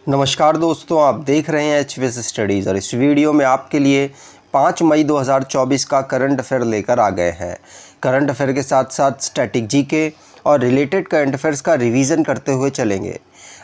नमस्कार दोस्तों, आप देख रहे हैं HVS स्टडीज़ और इस वीडियो में आपके लिए 5 मई 2024 का करंट अफेयर लेकर आ गए हैं। करंट अफेयर के साथ साथ स्टैटिक जीके और रिलेटेड करंट अफेयर्स का रिवीजन करते हुए चलेंगे।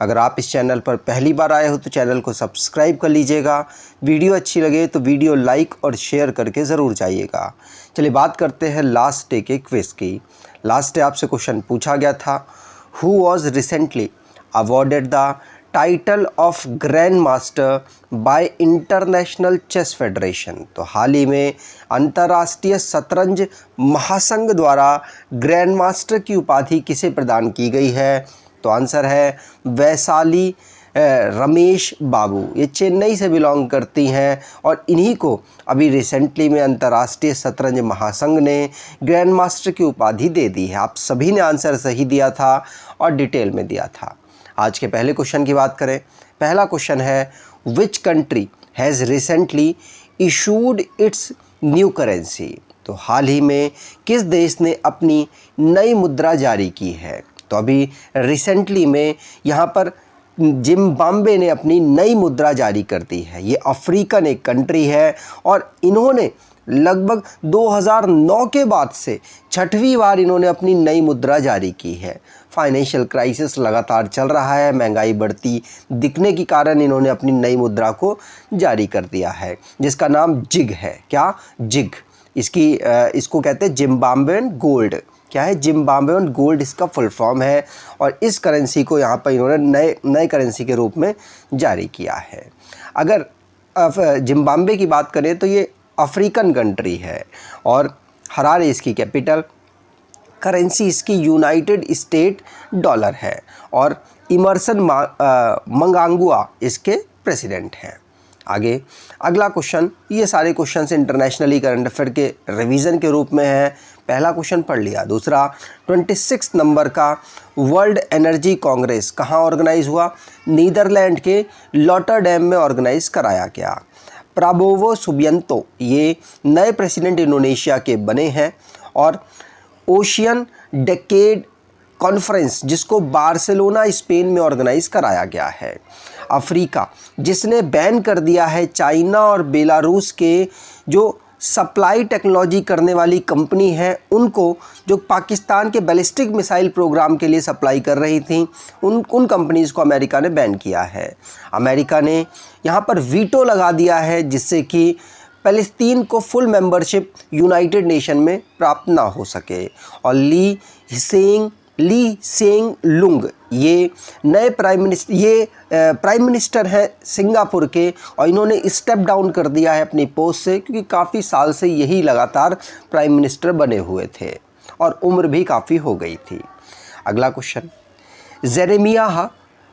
अगर आप इस चैनल पर पहली बार आए हो तो चैनल को सब्सक्राइब कर लीजिएगा। वीडियो अच्छी लगे तो वीडियो लाइक और शेयर करके ज़रूर जाइएगा। चलिए बात करते हैं लास्ट डे के क्विज़ की। लास्ट डे आपसे क्वेश्चन पूछा गया था, who was recently awarded the title of grand master by international chess federation. तो हाल ही में अंतर्राष्ट्रीय शतरंज महासंघ द्वारा ग्रैंड मास्टर की उपाधि किसे प्रदान की गई है? तो आंसर है वैशाली रमेश बाबू। ये चेन्नई से बिलोंग करती हैं और इन्हीं को अभी रिसेंटली में अंतर्राष्ट्रीय शतरंज महासंघ ने ग्रैंड मास्टर की उपाधि दे दी है। आप सभी ने आंसर सही दिया था और डिटेल में दिया था। आज के पहले क्वेश्चन की बात करें। पहला क्वेश्चन है, which country has recently issued it's new currency. तो हाल ही में किस देश ने अपनी नई मुद्रा जारी की है? तो अभी रिसेंटली में यहाँ पर जिम्बाब्वे ने अपनी नई मुद्रा जारी कर दी है। ये अफ्रीकन एक कंट्री है और इन्होंने लगभग 2009 के बाद से छठवीं बार इन्होंने अपनी नई मुद्रा जारी की है। फाइनेंशियल क्राइसिस लगातार चल रहा है, महंगाई बढ़ती दिखने के कारण इन्होंने अपनी नई मुद्रा को जारी कर दिया है, जिसका नाम जिग है। क्या? जिग। इसको कहते हैं जिम्बाब्वेन गोल्ड। क्या है? जिम्बाब्वेन गोल्ड इसका फुल फॉर्म है और इस करेंसी को यहाँ पर इन्होंने नए करेंसी के रूप में जारी किया है। अगर जिम्बाब्वे की बात करें तो ये अफ्रीकन कंट्री है और हरारे इसकी कैपिटल। करेंसी इसकी यूनाइटेड स्टेट डॉलर है और इमर्सन मंगांगुआ इसके प्रेसिडेंट हैं। आगे अगला क्वेश्चन, ये सारे क्वेश्चंस इंटरनेशनली करंट अफेयर के रिवीजन के रूप में हैं। पहला क्वेश्चन पढ़ लिया। दूसरा, 26 नंबर का वर्ल्ड एनर्जी कांग्रेस कहाँ ऑर्गेनाइज हुआ? नीदरलैंड के रॉटरडैम में ऑर्गेनाइज कराया गया। प्राबोवो सुबियांतो ये नए प्रेसिडेंट इंडोनेशिया के बने हैं और ओशियन डेकेड कॉन्फ्रेंस जिसको बार्सिलोना स्पेन में ऑर्गेनाइज कराया गया है। अफ्रीका जिसने बैन कर दिया है चाइना और बेलारूस के जो सप्लाई टेक्नोलॉजी करने वाली कंपनी है उनको, जो पाकिस्तान के बैलिस्टिक मिसाइल प्रोग्राम के लिए सप्लाई कर रही थी, उन कंपनीज़ को अमेरिका ने बैन किया है। अमेरिका ने यहाँ पर वीटो लगा दिया है जिससे कि फ़लस्तीन को फुल मेंबरशिप यूनाइटेड नेशन में प्राप्त ना हो सके। और ली सेंग लुंग ये नए प्राइम मिनिस्टर हैं सिंगापुर के और इन्होंने स्टेप डाउन कर दिया है अपनी पोस्ट से, क्योंकि काफ़ी साल से यही लगातार प्राइम मिनिस्टर बने हुए थे और उम्र भी काफ़ी हो गई थी। अगला question, Jeremiah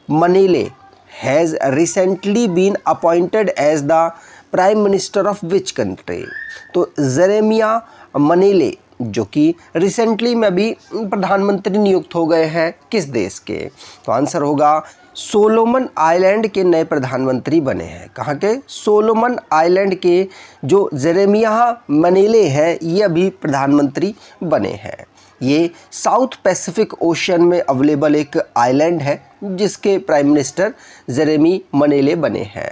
Manele has recently been appointed as the prime minister of which country. तो जेरेमियाह मनेले जो कि रिसेंटली में भी प्रधानमंत्री नियुक्त हो गए हैं किस देश के? तो आंसर होगा सोलोमन आइलैंड के नए प्रधानमंत्री बने हैं। कहाँ के? सोलोमन आइलैंड के जो जेरेमियाह मनेले हैं ये अभी प्रधानमंत्री बने हैं। ये साउथ पैसिफिक ओशन में अवेलेबल एक आइलैंड है जिसके प्राइम मिनिस्टर जेरेमी मनेले बने हैं।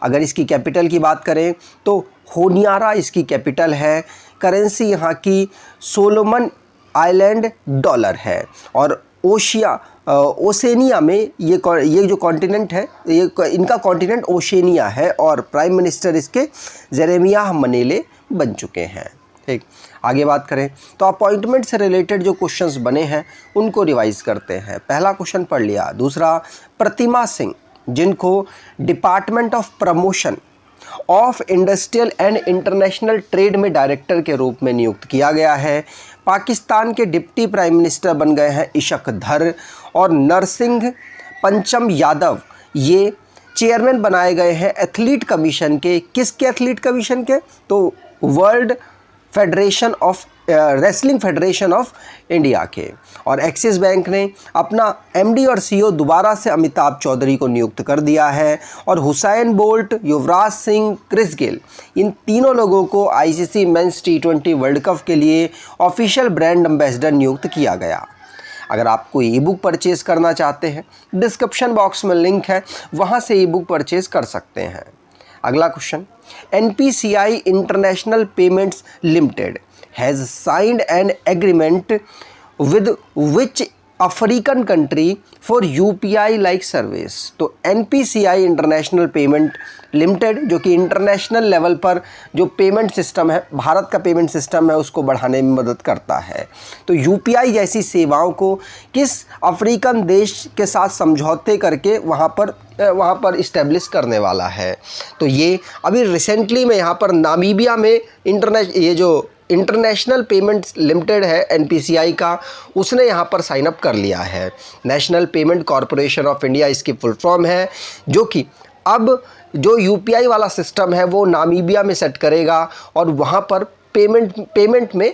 अगर इसकी कैपिटल की बात करें तो होनियारा इसकी कैपिटल है। करेंसी यहाँ की सोलोमन आइलैंड डॉलर है और ओशेनिया में ये जो कॉन्टिनेंट है इनका कॉन्टिनेंट ओशेनिया है और प्राइम मिनिस्टर इसके जेरेमियाह मनेले बन चुके हैं। ठीक, आगे बात करें तो अपॉइंटमेंट से रिलेटेड जो क्वेश्चंस बने हैं उनको रिवाइज करते हैं। पहला क्वेश्चन पढ़ लिया। दूसरा, प्रतिमा सिंह जिनको department of promotion of industrial and international trade में डायरेक्टर के रूप में नियुक्त किया गया है। पाकिस्तान के डिप्टी प्राइम मिनिस्टर बन गए हैं इशक धर और नरसिंह पंचम यादव ये चेयरमैन बनाए गए हैं एथलीट कमीशन के। किसके एथलीट कमीशन के? तो world federation of wrestling federation of India के। और एक्सिस बैंक ने अपना एमडी और सीईओ दोबारा से अमिताभ चौधरी को नियुक्त कर दिया है और Usain Bolt, Yuvraj Singh, Chris Gayle इन तीनों लोगों को ICC men's T20 world cup के लिए ऑफिशियल ब्रांड एम्बेसडर नियुक्त किया गया। अगर आप कोई ई बुक परचेज़ करना चाहते हैं, डिस्क्रिप्शन बॉक्स में लिंक है, वहाँ से ई बुक परचेज़ कर सकते हैं। अगला question, NPCI international payments limited has signed an agreement with which African country for UPI like service. तो NPCI इंटरनेशनल पेमेंट लिमिटेड, जो कि इंटरनेशनल लेवल पर जो पेमेंट सिस्टम है, भारत का पेमेंट सिस्टम है, उसको बढ़ाने में मदद करता है। तो UPI जैसी सेवाओं को किस अफ्रीकन देश के साथ समझौते करके वहाँ पर इस्टेब्लिश करने वाला है। तो ये अभी रिसेंटली में यहाँ पर नामीबिया में इंटरनेशनल पेमेंट्स लिमिटेड है NPCI का, उसने यहाँ पर साइन अप कर लिया है। National payment corporation of India इसकी फुल फॉर्म है, जो कि अब जो UPI वाला सिस्टम है वो नामीबिया में सेट करेगा और वहाँ पर पेमेंट में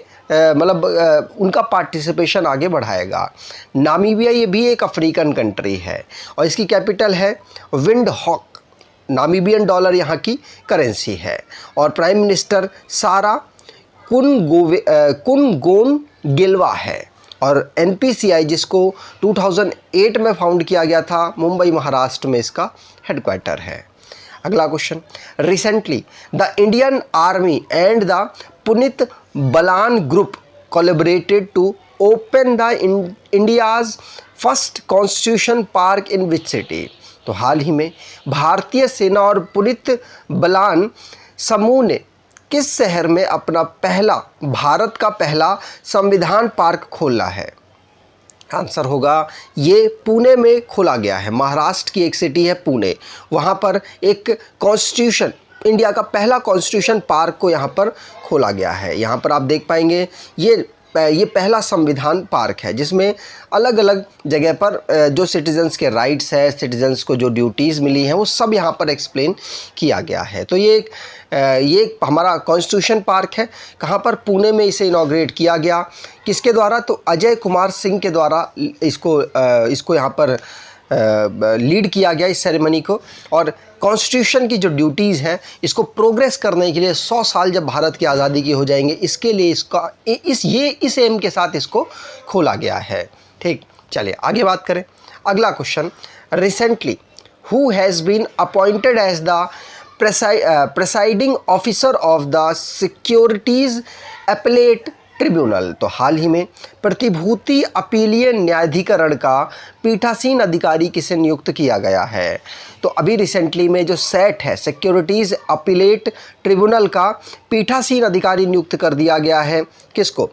उनका पार्टिसिपेशन आगे बढ़ाएगा। नामीबिया ये भी एक अफ्रीकन कंट्री है और इसकी कैपिटल है विंडहॉक। नामीबियन डॉलर यहाँ की करेंसी है और प्राइम मिनिस्टर सारा कुनगोन गिलवा है। और NPCI जिसको 2008 में फाउंड किया गया था, मुंबई महाराष्ट्र में इसका हेडक्वार्टर है। अगला question, recently the Indian army and the Puneet Balan group collaborated to open the India's first constitution park in which city. तो हाल ही में भारतीय सेना और पुनीत बलान समूह ने किस शहर में अपना भारत का पहला संविधान पार्क खोला है। आंसर होगा ये पुणे में खोला गया है। महाराष्ट्र की एक सिटी है पुणे, वहाँ पर एक कॉन्स्टिट्यूशन, इंडिया का पहला कॉन्स्टिट्यूशन पार्क को यहाँ पर खोला गया है। यहाँ पर आप देख पाएंगे ये पहला संविधान पार्क है जिसमें अलग अलग जगह पर जो सिटीजन्स के राइट्स है, सिटीजन्स को जो ड्यूटीज़ मिली हैं, वो सब यहाँ पर एक्सप्लेन किया गया है। तो ये एक हमारा कॉन्स्टिट्यूशन पार्क है। कहाँ पर? पुणे में इसे इनॉग्रेट किया गया। किसके द्वारा? तो अजय कुमार सिंह के द्वारा इसको यहाँ पर लीड किया गया इस सेरेमनी को। और कॉन्स्टिट्यूशन की जो ड्यूटीज़ हैं, इसको प्रोग्रेस करने के लिए 100 साल जब भारत की आज़ादी की हो जाएंगे, इसके लिए इस एम के साथ इसको खोला गया है। ठीक, चलिए आगे बात करें। अगला question, recently who has been appointed as the presiding officer of the securities appellate tribunal. तो हाल ही में प्रतिभूति अपीलीय न्यायाधिकरण का पीठासीन अधिकारी किसे नियुक्त किया गया है? तो अभी रिसेंटली में जो सेट है, सिक्योरिटीज़ अपीलेट ट्रिब्यूनल का पीठासीन अधिकारी नियुक्त कर दिया गया है। किसको?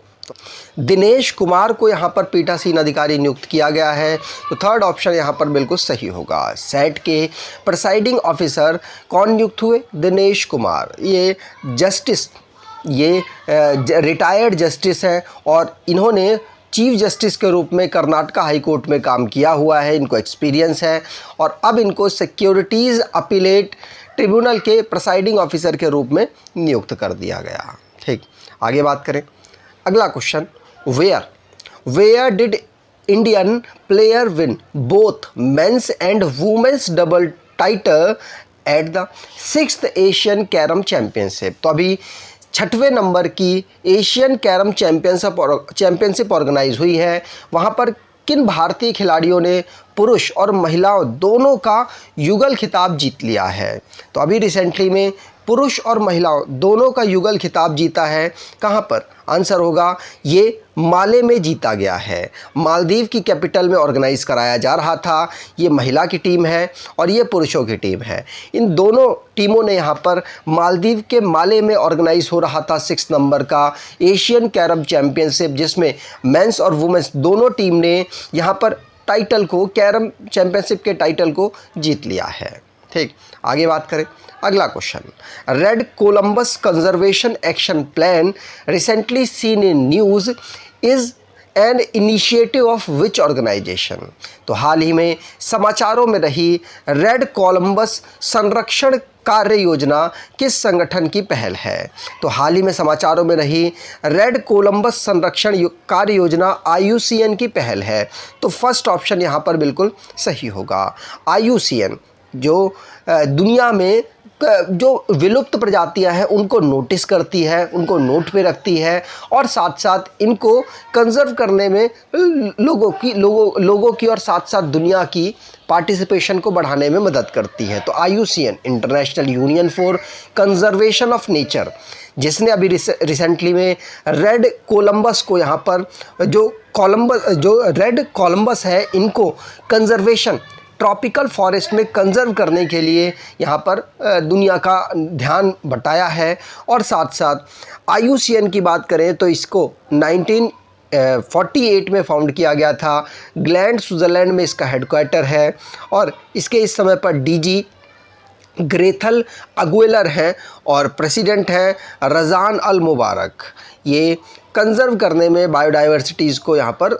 दिनेश कुमार को यहाँ पर पीठासीन अधिकारी नियुक्त किया गया है। तो थर्ड ऑप्शन यहाँ पर बिल्कुल सही होगा। सेट के प्रिसाइडिंग ऑफिसर कौन नियुक्त हुए? दिनेश कुमार। ये रिटायर्ड जस्टिस हैं और इन्होंने चीफ जस्टिस के रूप में कर्नाटका हाई कोर्ट में काम किया हुआ है, इनको एक्सपीरियंस है और अब इनको सिक्योरिटीज़ अपीलेट ट्रिब्यूनल के प्रिसाइडिंग ऑफिसर के रूप में नियुक्त कर दिया गया। ठीक, आगे बात करें। अगला question, where did Indian player win both men's and women's double title at the 6th Asian carrom championship. तो अभी 6वें नंबर की एशियन कैरम चैम्पियनशिप ऑर्गेनाइज हुई है। वहाँ पर किन भारतीय खिलाड़ियों ने पुरुष और महिलाओं दोनों का युगल खिताब जीत लिया है? तो अभी रिसेंटली में पुरुष और महिलाओं दोनों का युगल खिताब जीता है। कहाँ पर? आंसर होगा ये माले में जीता गया है। मालदीव की कैपिटल में ऑर्गेनाइज कराया जा रहा था। ये महिला की टीम है और ये पुरुषों की टीम है। इन दोनों टीमों ने यहाँ पर मालदीव के माले में ऑर्गेनाइज हो रहा था 6 नंबर का एशियन कैरम चैम्पियनशिप, जिसमें मेंस और वुमेन्स दोनों टीम ने यहाँ पर टाइटल को, कैरम चैम्पियनशिप के टाइटल को जीत लिया है। ठीक, आगे बात करें। अगला question, red colobus conservation action plan recently seen in news is an initiative of which organisation. तो हाल ही में समाचारों में रही रेड कोलंबस संरक्षण कार्य योजना किस संगठन की पहल है? तो हाल ही में समाचारों में रही रेड कोलंबस संरक्षण कार्य योजना IUCN की पहल है। तो फर्स्ट ऑप्शन यहाँ पर बिल्कुल सही होगा। IUCN जो दुनिया में जो विलुप्त प्रजातियां हैं उनको नोटिस करती है, उनको नोट पे रखती है और साथ साथ इनको कंजर्व करने में लोगों की और साथ साथ दुनिया की पार्टिसिपेशन को बढ़ाने में मदद करती है। तो IUCN, international union for conservation of nature, जिसने अभी रिसेंटली में रेड कोलंबस को यहाँ पर जो रेड कोलंबस है इनको कंजर्वेशन ट्रॉपिकल फॉरेस्ट में कंजर्व करने के लिए यहाँ पर दुनिया का ध्यान बटाया है। और साथ साथ IUCN की बात करें तो इसको 1948 में फाउंड किया गया था। ग्लैंड स्विट्ज़रलैंड में इसका हेडक्वार्टर है और इसके इस समय पर DG ग्रेथल अगुएलर हैं और प्रेसिडेंट हैं रज़ान अल मुबारक। ये कंजर्व करने में बायोडाइवर्सिटीज़ को यहाँ पर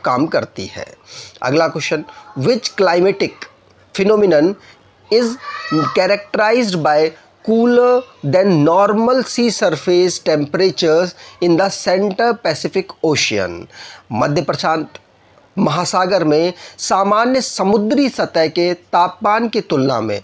काम करती है। अगला question, which climatic phenomenon is characterised by cooler than normal sea surface temperatures in the Center Pacific Ocean? मध्य प्रशांत महासागर में सामान्य समुद्री सतह के तापमान की तुलना में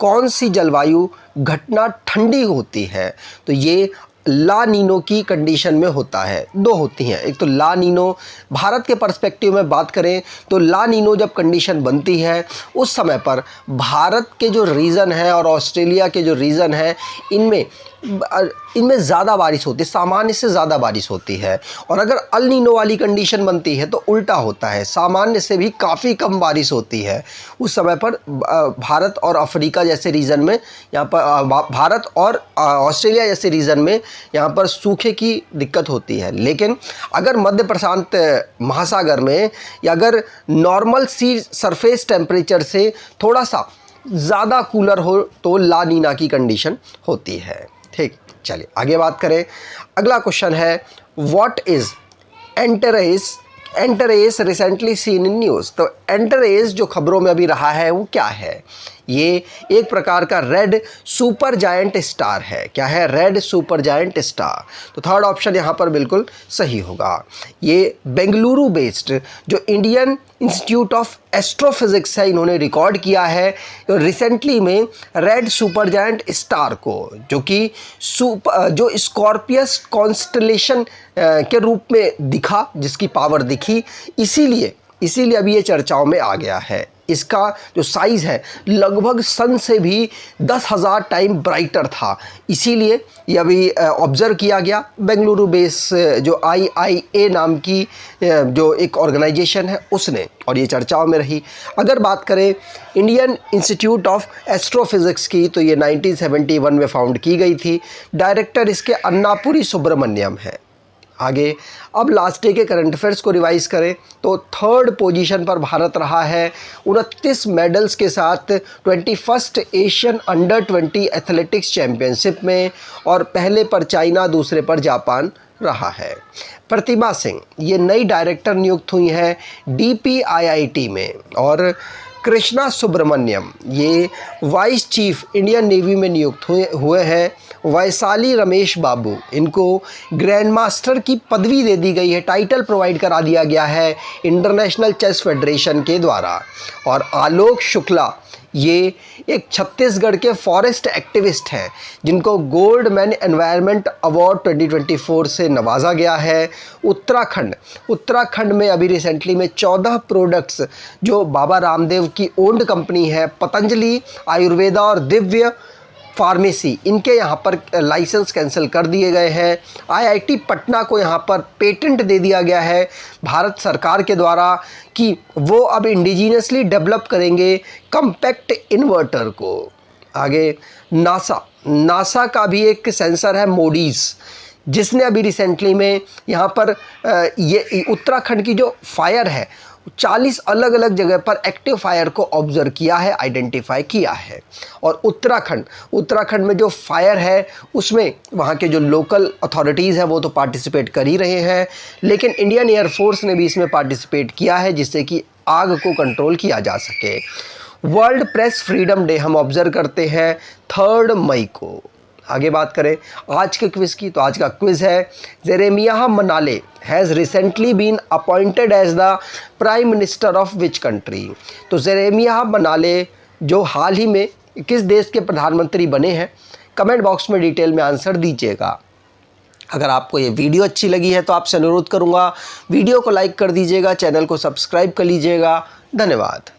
कौन सी जलवायु घटना ठंडी होती है? तो ये ला नीनो की कंडीशन में होता है। दो होती हैं, एक तो ला नीनो, भारत के पर्सपेक्टिव में बात करें तो ला नीनो जब कंडीशन बनती है उस समय पर भारत के जो रीजन है और ऑस्ट्रेलिया के जो रीजन है इनमें ज़्यादा बारिश होती है, सामान्य से ज़्यादा बारिश होती है। और अगर अल नीनो वाली कंडीशन बनती है तो उल्टा होता है, सामान्य से भी काफ़ी कम बारिश होती है। उस समय पर भारत और अफ्रीका जैसे रीजन में, यहाँ पर भारत और ऑस्ट्रेलिया जैसे रीजन में यहाँ पर सूखे की दिक्कत होती है। लेकिन अगर मध्य प्रशांत महासागर में या अगर नॉर्मल सी सरफेस टेम्परेचर से थोड़ा सा ज़्यादा कूलर हो तो ला नीना की कंडीशन होती है। ठीक, चलिए आगे बात करें। अगला क्वेश्चन है, what is Antares recently seen in news? तो एंटरेस जो खबरों में अभी रहा है वो क्या है? ये एक प्रकार का रेड सुपर जायंट स्टार है। क्या है? Red super giant star. तो थर्ड ऑप्शन यहाँ पर बिल्कुल सही होगा। ये बेंगलुरु बेस्ड जो इंडियन इंस्टीट्यूट ऑफ एस्ट्रोफिजिक्स है, इन्होंने रिकॉर्ड किया है तो रिसेंटली में रेड सुपर जायंट स्टार को, जो स्कॉर्पियस कॉन्स्टलेशन के रूप में दिखा, जिसकी पावर दिखी, इसीलिए अभी ये चर्चाओं में आ गया है। इसका जो साइज़ है लगभग सन से भी 10,000 टाइम ब्राइटर था, इसीलिए ये अभी ऑब्ज़र्व किया गया। बेंगलुरु बेस जो IIA नाम की जो एक ऑर्गेनाइजेशन है उसने, और ये चर्चाओं में रही। अगर बात करें इंडियन इंस्टीट्यूट ऑफ एस्ट्रोफिजिक्स की तो ये 1971 में फाउंड की गई थी। डायरेक्टर इसके अन्नापुरी सुब्रमण्यम है। आगे अब लास्ट डे के करंट अफेयर्स को रिवाइज करें तो थर्ड पोजीशन पर भारत रहा है 29 मेडल्स के साथ 21st Asian under 20 athletics championship में, और पहले पर चाइना, दूसरे पर जापान रहा है। प्रतिमा सिंह ये नई डायरेक्टर नियुक्त हुई हैं DPIIT में, और कृष्णा सुब्रमण्यम ये वाइस चीफ इंडियन नेवी में नियुक्त हुए हैं। वैशाली रमेश बाबू इनको ग्रैंड मास्टर की पदवी दे दी गई है, टाइटल प्रोवाइड करा दिया गया है इंटरनेशनल चेस फेडरेशन के द्वारा। और आलोक शुक्ला ये एक छत्तीसगढ़ के फॉरेस्ट एक्टिविस्ट हैं जिनको गोल्ड मैन एनवायरनमेंट अवार्ड 2024 से नवाजा गया है। उत्तराखंड में अभी रिसेंटली में 14 प्रोडक्ट्स जो बाबा रामदेव की ओन्ड कंपनी है पतंजलि आयुर्वेदा और दिव्य फार्मेसी, इनके यहाँ पर लाइसेंस कैंसिल कर दिए गए हैं। IIT पटना को यहाँ पर पेटेंट दे दिया गया है भारत सरकार के द्वारा कि वो अब इंडिजीनियसली डेवलप करेंगे कम्पैक्ट इन्वर्टर को। आगे नासा का भी एक सेंसर है मोडीज़, जिसने अभी रिसेंटली में यहाँ पर ये उत्तराखंड की जो फायर है 40 अलग अलग जगह पर एक्टिव फायर को ऑब्जर्व किया है, आइडेंटिफाई किया है। और उत्तराखंड में जो फायर है उसमें वहाँ के जो लोकल अथॉरिटीज़ हैं वो तो पार्टिसिपेट कर ही रहे हैं, लेकिन इंडियन एयरफोर्स ने भी इसमें पार्टिसिपेट किया है जिससे कि आग को कंट्रोल किया जा सके। वर्ल्ड प्रेस फ्रीडम डे हम ऑब्जर्व करते हैं 3 मई को। आगे बात करें आज के क्विज़ की तो आज का क्विज़ है, Jeremiah Manele has recently been appointed as the prime minister of which country? तो जेरेमिया मनाले जो हाल ही में किस देश के प्रधानमंत्री बने हैं, कमेंट बॉक्स में डिटेल में आंसर दीजिएगा। अगर आपको ये वीडियो अच्छी लगी है तो आपसे अनुरोध करूंगा वीडियो को लाइक कर दीजिएगा, चैनल को सब्सक्राइब कर लीजिएगा। धन्यवाद।